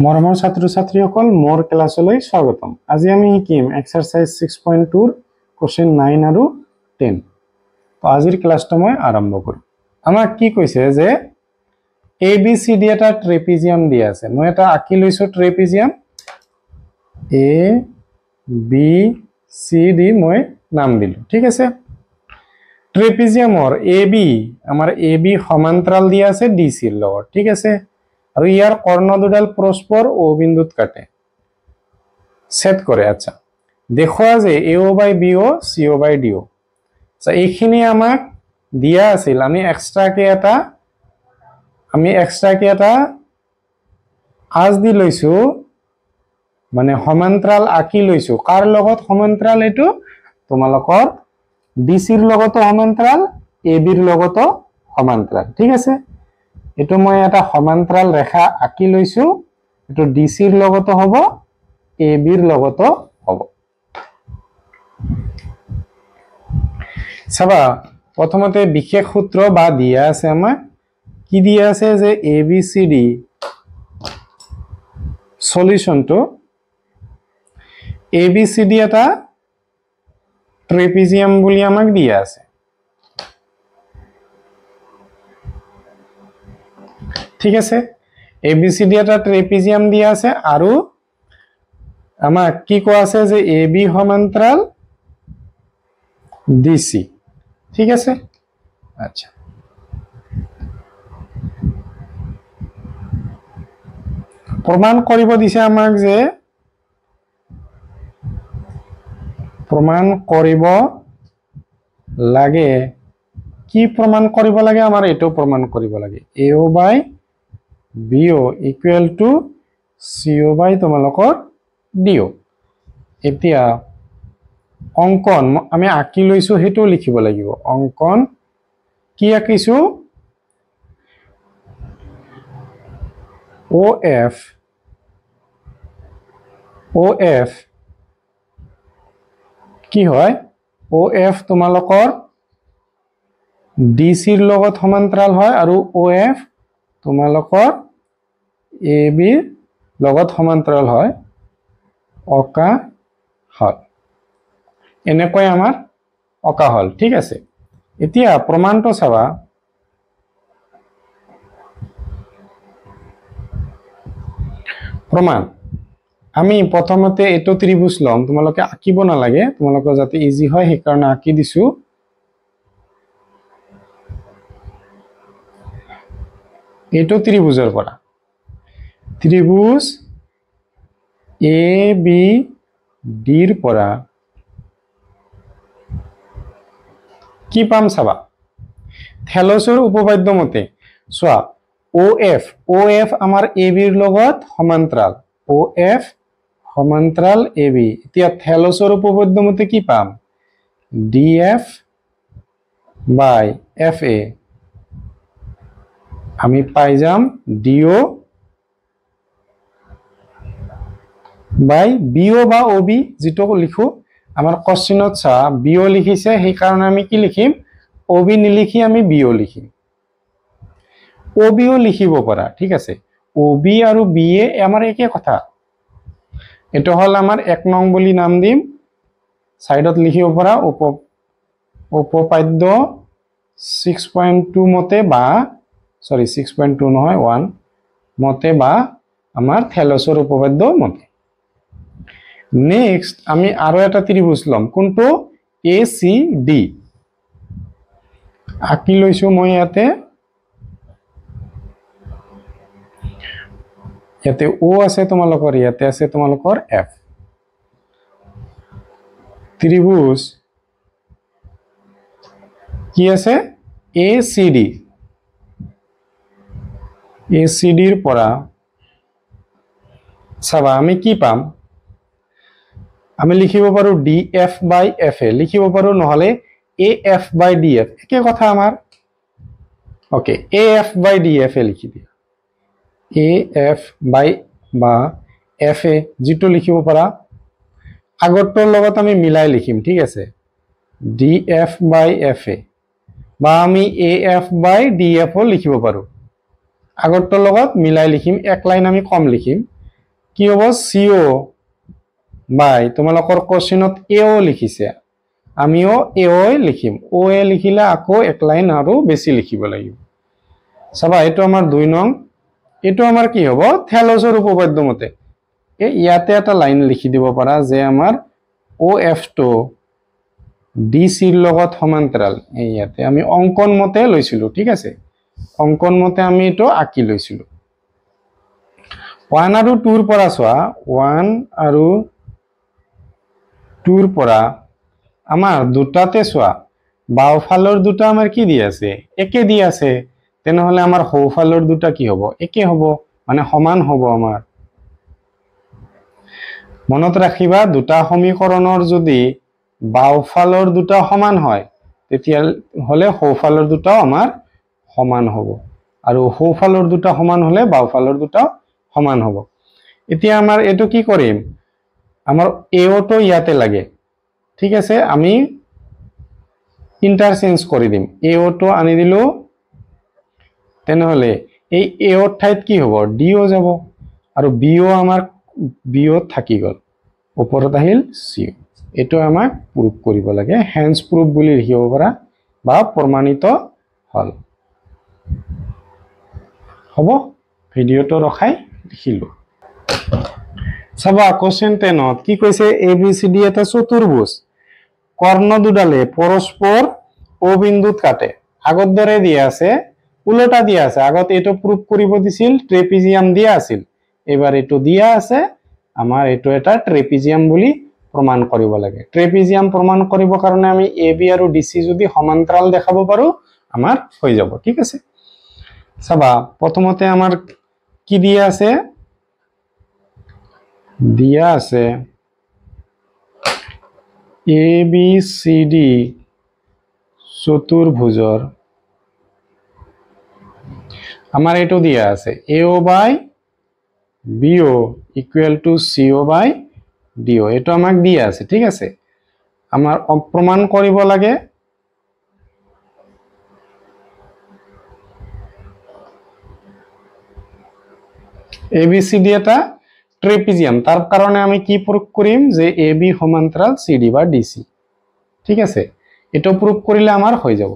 মৰমৰ ছাত্ৰ-ছাত্ৰীসকল মোৰ ক্লাছলৈ স্বাগতম। আজি আমি শিকিম এক্সাৰসাইজ 6.2 ৰ কোৱেশ্চন 9 আৰু 10। তো আজিৰ ক্লাছটো মই আৰম্ভ কৰিম। আমাক কি কৈছে যে ABCD এটা ট্ৰেপিজিয়াম দিয়া আছে। মই এটা আঁকি লৈছো ট্ৰেপিজিয়াম ABCD মই নাম দিলো। ঠিক আছে? ট্ৰেপিজিয়ামৰ AB আমাৰ AB সমান্তৰাল দিয়া আছে DC ৰ লগত। ঠিক আছে? আৰু ইয়াৰ কৰ্ণ দুডাল পৰস্পৰ O বিন্দুত কাটে সেট কৰে। আচ্ছা, দেখুৱা যে AO by BO CO by DO। আচ্ছা, এইখিনি আমাক দিয়া আছিল। আমি এক্সট্ৰাকে এটা আজ দি লৈছো, মানে সমান্তৰাল আঁকি লৈছো। কাৰ লগত সমান্তৰাল? এইটো তোমালোকৰ DC ৰ লগতো সমান্তৰাল, AB ৰ লগতো সমান্তৰাল। ঠিক আছে? এটো মই এটা সমান্তৰাল ৰেখা আঁকি লৈছো। এটো DC ৰ লগতো হ'ব, AB ৰ লগতো হ'ব। চাবা, প্ৰথমতে বিশেষ সূত্ৰ বা দিয়া আছে আমাক। কি দিয়া আছে যে ABCD সলিউশনটো ABCD এটা ট্ৰেপিজিয়াম বুলি আমাক দিয়া আছে। ঠিক আছে? ABCD এটা ট্ৰেপিজিয়াম দিয়া আছে আৰু আমাক কি কোৱা আছে যে AB সমান্তৰাল DC। ঠিক আছে? আচ্ছা, প্ৰমাণ কৰিব দিছে আমাক যে প্ৰমাণ কৰিব লাগে। কি প্ৰমাণ কৰিব লাগে? আমাৰ এটো প্ৰমাণ কৰিব লাগে AO by BO equal to CO by তোমালোকৰ DO। এতিয়া অঙ্কন আমি আঁকি লৈছো, হেতু লিখিব লাগিব। অঙ্কন কি আঁকিছো? OF কি হয়? OF তোমালোকৰ DC ৰ লগত সমান্তৰাল হয় আৰু OF তোমালোকৰ AB ৰ লগত সমান্তৰাল হয়। অকা হল, এনেকৈ আমাৰ অকা হল। ঠিক আছে? এতিয়া প্ৰমাণটো চাবা। প্ৰমাণ আমি প্ৰথমতে এটো ত্ৰিভুজ লম। তোমালোকে আঁকিব নালাগে, তোমালোকৰ যাতে ইজি হয় সেইকাৰণে আঁকি দিছো। এটো ত্ৰিভুজৰ পৰা ত্ৰিভুজ ABD ৰ পৰা কি পাম চাবা। থেলছৰ উপপাদ্য মতে চোৱা, OF আমাৰ AB ৰ লগত সমান্তৰাল। OF সমান্তৰাল AB। এতিয়া থেলছৰ উপপাদ্য মতে কি পাম? DF বাই FA। আমি পাই যাম DO বাই BO বা OB, যেটো লিখো। আমাৰ কোশ্চেনত চা BO লিখিছে, সেই কাৰণে আমি কি লিখিম? OB নিলিখি আমি BO লিখিম। OBও লিখিব পাৰা। ঠিক আছে? OB আৰু BA আমাৰ একে কথা। এটো হল আমাৰ 1 নং বুলি নাম দিম। সাইডত লিখিব পাৰা উপপাদ্য 6.2 মতে বা 6.2 নহয় 1 মতে বা আমাৰ থেলছৰ উপপাদ্য মতে। নেক্সট আমি আৰু এটা ত্ৰিভুজ লম। কোনটো? ACD আঁকি লৈছো মই ইয়াতে। ইয়াতে O আছে তোমালোকৰ, ইয়াতে আছে তোমালোকৰ F। ত্ৰিভুজ কি আছে? ACD ৰ পৰা চাবা আমি কি পাম। আমি লিখিব পাৰো DF বাই FA লিখিব পাৰো, নহলে AF বাই DF একে কথা আমাৰ। ওকে, AF বাই DF লিখি দিয়া। AF বাই বা FA যেটো লিখিব পাৰা আগৰটোৰ লগত আমি মিলাই লিখিম। ঠিক আছে? DF বাই FA বা আমি AF বাই DF লিখিব পাৰো। আগৰটোৰ লগত মিলাই লিখিম, এক লাইন আমি কম লিখিম। কি হ'ব CO বাই তোমালোকৰ কোশ্চেনত এও লিখিছে আমিও এও লিখিম ও এ লিখিলে আকৌ এক লাইন আৰু বেছি লিখিব লাগিব চাবা এটো আমাৰ 2 নং এটো আমাৰ কি হ'ব থেলছৰ উপপাদ্য মতে ইয়াতে এটা লাইন লিখি দিব পাৰা যে আমাৰ OF টো DC ৰ লগত সমান্তৰাল ইয়াতে আমি অঙ্কন মতে লৈছিলো ঠিক আছে অঙ্কন মতে আমি এটো আঁকি লৈছিলো 1 আৰু 2 ৰ পৰা চোৱা 1 আৰু 2 ৰ পৰা আমাৰ দুটাতে চোৱা বাওফালৰ দুটা আমাৰ কি দি আছে একে দি আছে তেনেহলে আমাৰ সোঁফালৰ দুটা কি হ'ব একে হ'ব মানে সমান হ'ব আমাৰ মনত ৰাখিবা দুটা সমীকৰণৰ যদি বাওফালৰ দুটা সমান হয় তেতিয়া হলে সোঁফালৰ দুটা আমাৰ সমান হ'ব আৰু সোঁফালৰ দুটা সমান হলে বাওফালৰ দুটা সমান হ'ব এতিয়া আমাৰ এটো কি কৰিম আমাৰ এও তো ইয়াতে লাগে ঠিক আছে আমি ইন্টাৰচেঞ্জ কৰি দিম এও তো আনি দিলো তেনেহলে এই এও ঠাইত কি হ'ব ডিও যাব আৰু বিও আমাৰ বিও থাকি গল ওপৰত আহিল সিও এটো আমাক প্ৰুফ কৰিব লাগে হেন্স প্ৰুফ বুলি লিখিব পাৰা বা প্ৰমাণিত হল হ'ব ভিডিওটো ৰখাই লিখিলো চাবা কোশ্চেন 10ত কি কৈছে ABCD এটা চতুৰ্ভুজ কৰ্ণ দুডালে পৰস্পৰ ও বিন্দুত কাটে আগত দৰে দিয়া আছে উল্টা দিয়া আছে আগত এটো প্ৰুফ কৰিব দিছিল ট্ৰেপিজিয়াম দিয়া আছিল এবাৰ এটো দিয়া আছে আমাৰ এটো এটা ট্ৰেপিজিয়াম বুলি প্ৰমাণ কৰিব লাগে ট্ৰেপিজিয়াম প্ৰমাণ কৰিব কাৰণে আমি AB আৰু DC যদি সমান্তৰাল দেখাব পাৰো আমাৰ হৈ যাব ঠিক আছে চাবা প্ৰথমতে আমাৰ কি দিয়া আছে ABCD চতুৰ্ভুজৰ আমাৰ এটো দিয়া আছে AO by BO equal to CO by DO এটো আমাক দিয়া আছে ঠিক আছে আমাৰ প্ৰমাণ কৰিব লাগে ABCD এটা ট্রেপিজিয়াম তার কারণে আমি কি প্রুফ করিম যে AB সমান্তরাল CD বা DC ঠিক আছে এটো প্রুফ করিলে আমার হয়ে যাব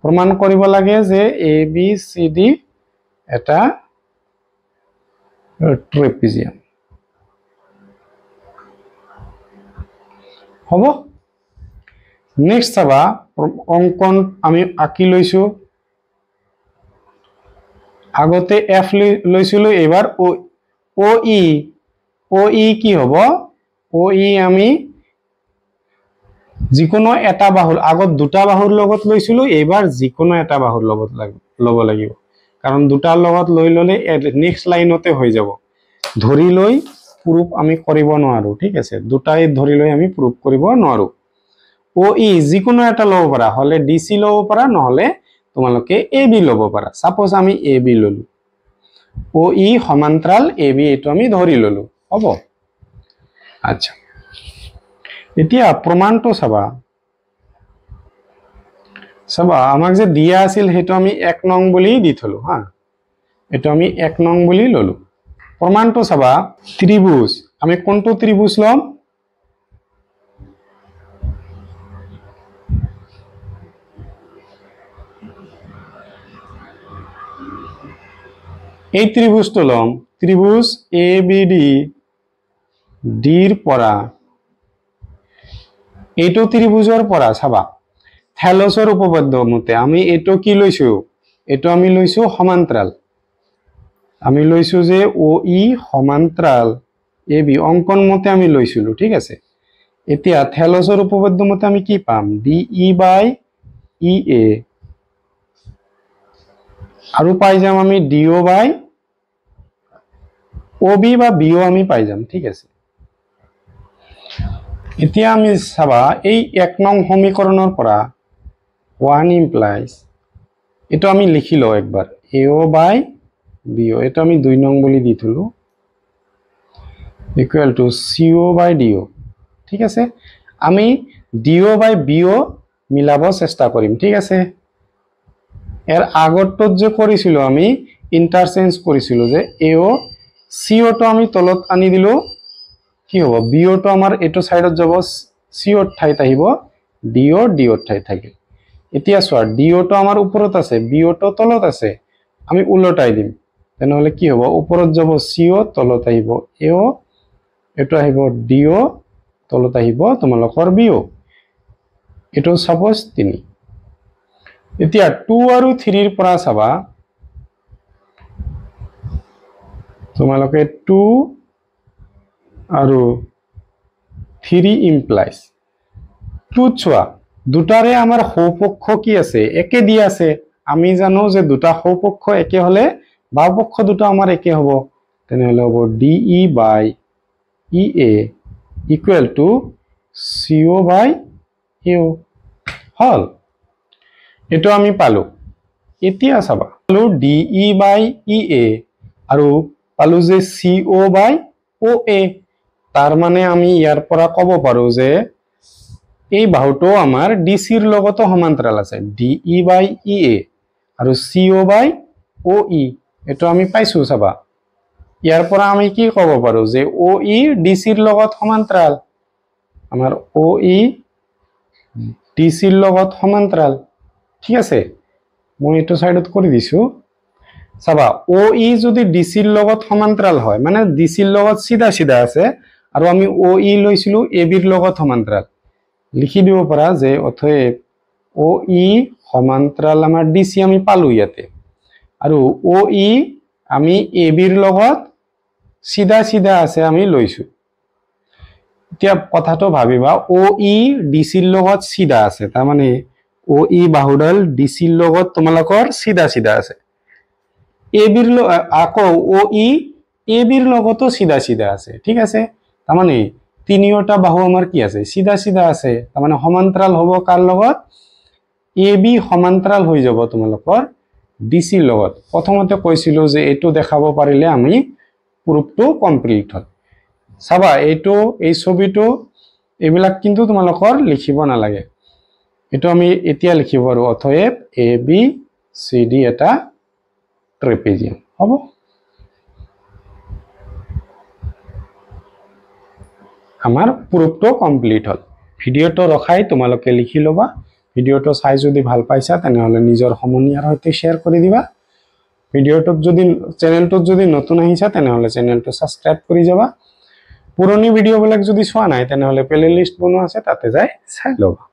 প্রমাণ কৰিব লাগে যে ABCD এটা ট্রেপিজিয়াম হ'ব নেক্সট চাবা অঙ্কন আমি আঁকি লৈছো আগতে F লৈছিলো এবাৰ OE কি হ'ব OE আমি যিকোনো এটা বাহুৰ আগত দুটা বাহুৰ লগত লৈছিলো এবাৰ যিকোনো এটা বাহুৰ লগত লব লাগিব কাৰণ দুটাৰ লগত লৈ ললে নেক্সট লাইনতে হৈ যাব ধৰি লৈ প্ৰুফ আমি কৰিব নোৱাৰো ঠিক আছে দুটাই ধৰি লৈ আমি প্ৰুফ কৰিব নোৱাৰো OE যিকোনো এটা লব পাৰা হলে DC লব পাৰা নহলে তোমালোকে AB লব পাৰা সাপোজ আমি AB ললো OE সমান্তৰাল AB এটো আমি ধৰি ললো হ'ব আচ্ছা এতিয়া প্ৰমাণটো চাবা আমাক যে দিয়া আছিল হেটো আমি 1 নং বুলি দি থলো হা এটো আমি 1 নং বুলি ললো প্ৰমাণটো চাবা ত্ৰিভুজ আমি কোনটো ত্ৰিভুজ লম এই ত্ৰিভুজটো লম ত্ৰিভুজ ABD ডিৰ পৰা এইটো ত্ৰিভুজৰ পৰা চাবা থেলছৰ উপপাদ্য মতে আমি এটো কি লৈছো এটো আমি লৈছো সমান্তৰাল আমি লৈছো যে OE সমান্তৰাল AB অঙ্কন মতে আমি লৈছিলো ঠিক আছে এতিয়া থেলছৰ উপপাদ্য মতে আমি কি পাম DE বাই EA আৰু পাই যাম আমি DO বাই OB বা BO আমি পাই যাম ঠিক আছে এতিয়া আমি চাবা এই 1 নং সমীকৰণৰ পৰা 1 implies এটো আমি লিখিলো একবাৰ AO বাই BO এটো আমি 2 নং বুলি দি থলো equal to CO by DO ঠিক আছে আমি DO বাই BO মিলাব চেষ্টা কৰিম ঠিক আছে এৰ আগতত যে কৰিছিলো আমি ইন্টাৰচেঞ্জ কৰিছিলো যে AO CO2 আমি তলত আনি দিলো কি হ'ব BO2 আমাৰ এটো সাইডত যাব CO ঠাইত আহিব DO ঠাইত থাকে এতিয়া চোৱা DO2 আমাৰ ওপৰত আছে BO2 তলত আছে আমি উল্টাই দিম তেনেহলে কি হ'ব ওপৰত যাব CO তলত আহিব AO এটো আহিব DO তলত আহিব তোমালোকৰ BO এটো সাপোজ 3 এতিয়া 2 আৰু 3 ৰ পৰা চাবা তোমালোকে 2 আৰু 3 ইমপ্লাইজ 2 চোৱা দুটাৰে আমাৰ সৌপক্ষ কি আছে একে দিয়া আছে আমি জানো যে দুটা সৌপক্ষ একে হলে বাহুপক্ষ দুটা আমাৰ একে হ'ব তেনেহলে হ'ব DE by EA equal to CO by AO হল এটো আমি পালো এতিয়া চাবা পালো DE by EA আৰু পালো যে CO by OA তাৰ মানে আমি ইয়াৰ পৰা ক'ব পাৰো যে এই বাহুটো আমাৰ DC ৰ লগত সমান্তৰাল আছে DE by EA আৰু CO by OE এটো আমি পাইছো চাবা ইয়াৰ পৰা আমি কি ক'ব পাৰো যে OE DC ৰ লগত সমান্তৰাল আমাৰ OE DC ৰ লগত সমান্তৰাল ঠিক আছে মই এটো সাইডত কৰি দিছো চাবা OE যদি DC ৰ লগত সমান্তৰাল হয় মানে DC ৰ লগত সিধা সিধা আছে আৰু আমি OE লৈছিলো AB ৰ লগত সমান্তৰাল লিখি দিব পাৰা যে অতএব OE সমান্তৰাল আমাৰ DC আমি পালো ইয়াতে আৰু OE আমি AB ৰ লগত সিধা সিধা আছে আমি লৈছো এতিয়া কথাটো ভাবিবা OE DC ৰ লগত সিধা আছে তাৰ মানে OE বাহুডাল DC ৰ লগত তোমালোকৰ সিধা সিধা আছে AB ৰ আকৌ OE AB ৰ লগতো সিধা সিধা আছে ঠিক আছে তাৰ মানে তিনিওটা বাহু আমাৰ কি আছে সিধা সিধা আছে তাৰ মানে সমান্তৰাল হ'ব কাৰ লগত AB সমান্তৰাল হৈ যাব তোমালোকৰ DC ৰ লগত প্ৰথমতে কৈছিলো যে এটো দেখাব পাৰিলে আমি প্ৰুফটো কমপ্লিট হয় চাবা এটো এই ছবিটো এবিলাক কিন্তু তোমালোকৰ লিখিব নালাগে এটো আমি এতিয়া লিখিব আৰু অতএব ABCD এটা ট্ৰেপেজিয়াম হ'ব আমাৰ প্ৰুফটো কমপ্লিট হল ভিডিওটো ৰখাই তোমালোকে লিখি লবা ভিডিওটো চাই যদি ভাল পাইছা তেনেহলে নিজৰ সমনীয়াৰ সৈতে শেয়াৰ কৰি দিবা ভিডিওটোত যদি চেনেলটোত যদি নতুন আহিছা তেনেহলে চেনেলটো সাবস্ক্ৰাইব কৰি যাবা পুৰণি ভিডিওবিলাক যদি চোৱা নাই তেনেহলে প্লেলিষ্ট বনোৱা আছে তাতে যাই চাই লবা